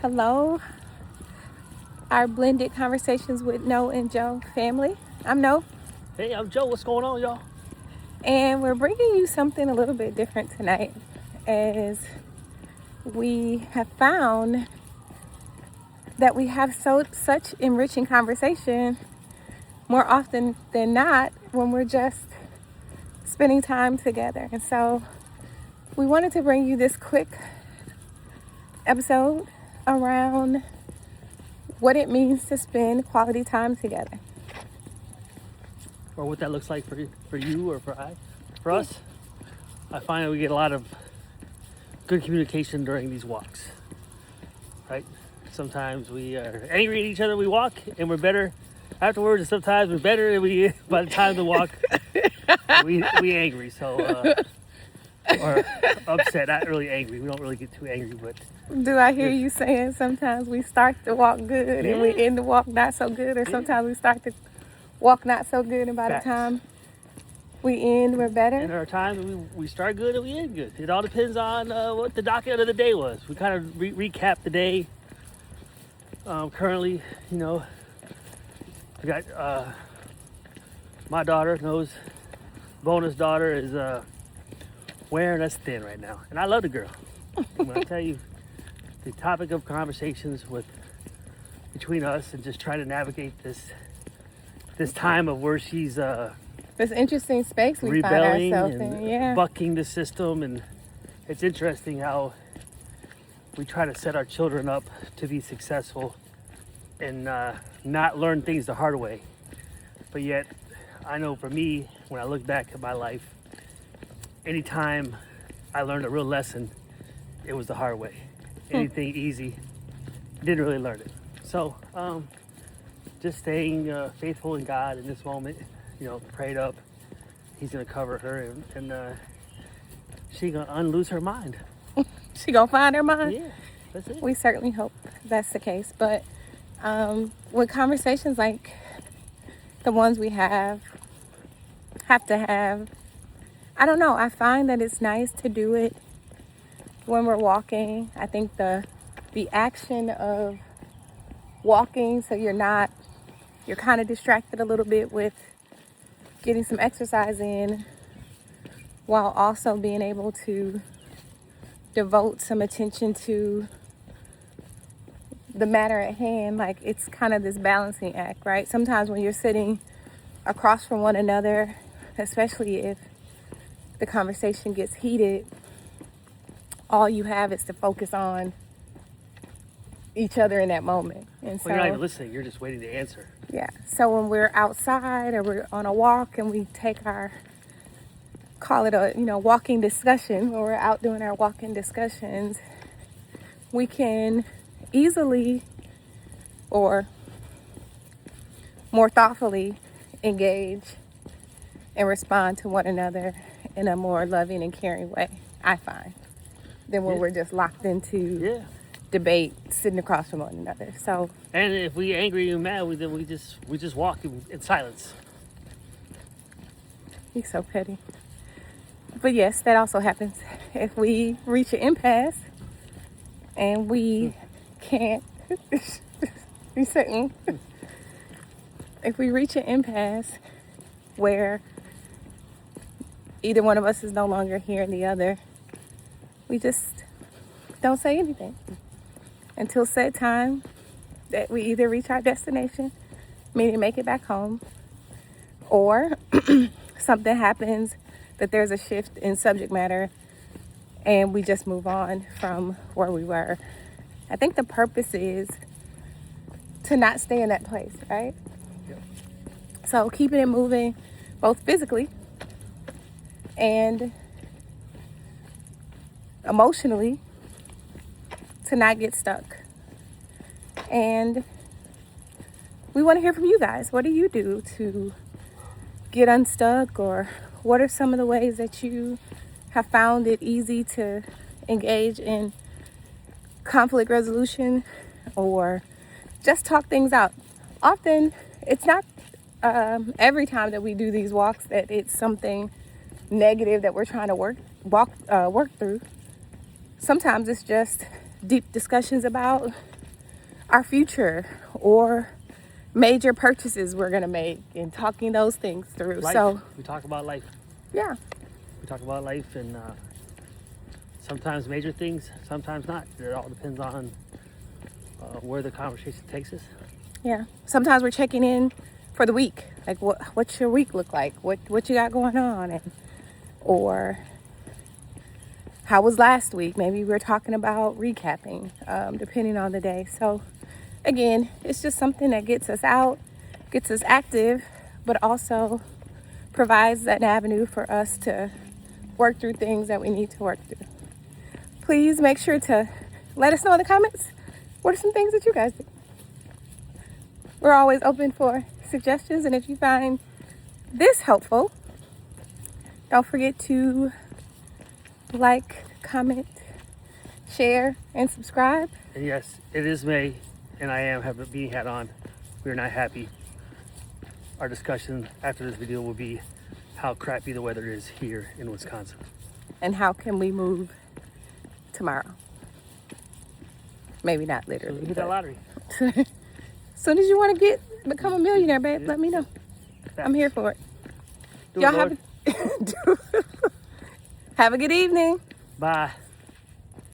Hello, our blended conversations with No and Joe family. I'm No, Hey, I'm Joe. What's going on, y'all? and we're bringing you something a little bit different tonight as we have found that we have such enriching conversation more often than not when we're just spending time together. And so we wanted to bring you this quick episode around what it means to spend quality time together. Or what that looks like for you or for us. I find that we get a lot of good communication during these walks, right? Sometimes we are angry at each other. We walk and we're better afterwards, and sometimes we're better and we by the time of the walk we angry. So or upset, not really angry. We don't really get too angry, but Do I hear you saying sometimes we start to walk good and we end the walk not so good, or sometimes we start to walk not so good and by Facts. the time we end we're better? And there are times we start good and we end good. It all depends on what the docket of the day was. We kind of recap the day. Currently, I got my daughter knows. Bonus daughter is wearing us thin right now, and I love the girl. When I tell you, the topic of conversations between us and just trying to navigate this time of where she's This interesting space we find rebelling ourselves and in. Yeah. bucking the system, and it's interesting how we try to set our children up to be successful and not learn things the hard way. But yet, I know for me, when I look back at my life, anytime I learned a real lesson, it was the hard way. Anything easy, didn't really learn it. So, just staying faithful in God in this moment, prayed up. He's gonna cover her and she gonna unloose her mind. She gonna find her mind? Yeah, that's it. We certainly hope that's the case. But with conversations like the ones we have to have, I don't know, I find that it's nice to do it when we're walking. I think the action of walking, so you're kind of distracted a little bit with getting some exercise in while also being able to devote some attention to the matter at hand. Like, it's kind of this balancing act, right? Sometimes when you're sitting across from one another, especially if the conversation gets heated, all you have is to focus on each other in that moment. And so, Well, you're not even listening, you're just waiting to answer. yeah. So when we're outside or we're on a walk and we take call it a, walking discussion, when we're out doing our walking discussions, we can easily or more thoughtfully engage and respond to one another in a more loving and caring way, I find, than when we're just locked into debate sitting across from one another. So, and if we angry and mad, then we just walk in silence. You're so petty. But yes, that also happens if we reach an impasse and we can't be sitting. If we reach an impasse where either one of us is no longer hearing the other, we just don't say anything until said time that we either reach our destination, meaning make it back home, or something happens that there's a shift in subject matter and we just move on from where we were. I think the purpose is to not stay in that place, right? Yep. So keeping it moving both physically and emotionally, to not get stuck. And we want to hear from you guys. What do you do to get unstuck, or what are some of the ways that you have found it easy to engage in conflict resolution or just talk things out? Often it's not every time that we do these walks that it's something negative that we're trying to work through. Sometimes it's just deep discussions about our future or major purchases we're gonna make and talking those things through. Life. So We talk about life. yeah, We talk about life, and sometimes major things, sometimes not. It all depends on where the conversation takes us. yeah. Sometimes we're checking in for the week. Like what's your week look like? What you got going on, and or how was last week? Maybe we're talking about recapping, depending on the day. So again, it's just something that gets us out, gets us active, but also provides an avenue for us to work through things that we need to work through. Please make sure to let us know in the comments what are some things that you guys do. We're always open for suggestions, and if you find this helpful, don't forget to like, comment, share, and subscribe. And yes, it is May, and I am having a beanie hat on. We're not happy. Our discussion after this video will be how crappy the weather is here in Wisconsin. And how can we move tomorrow? Maybe not So literally. we hit that lottery. As soon as you want to become a millionaire, babe, let me know. I'm here for it. Do it, Y'all Lord. have a good evening. Bye.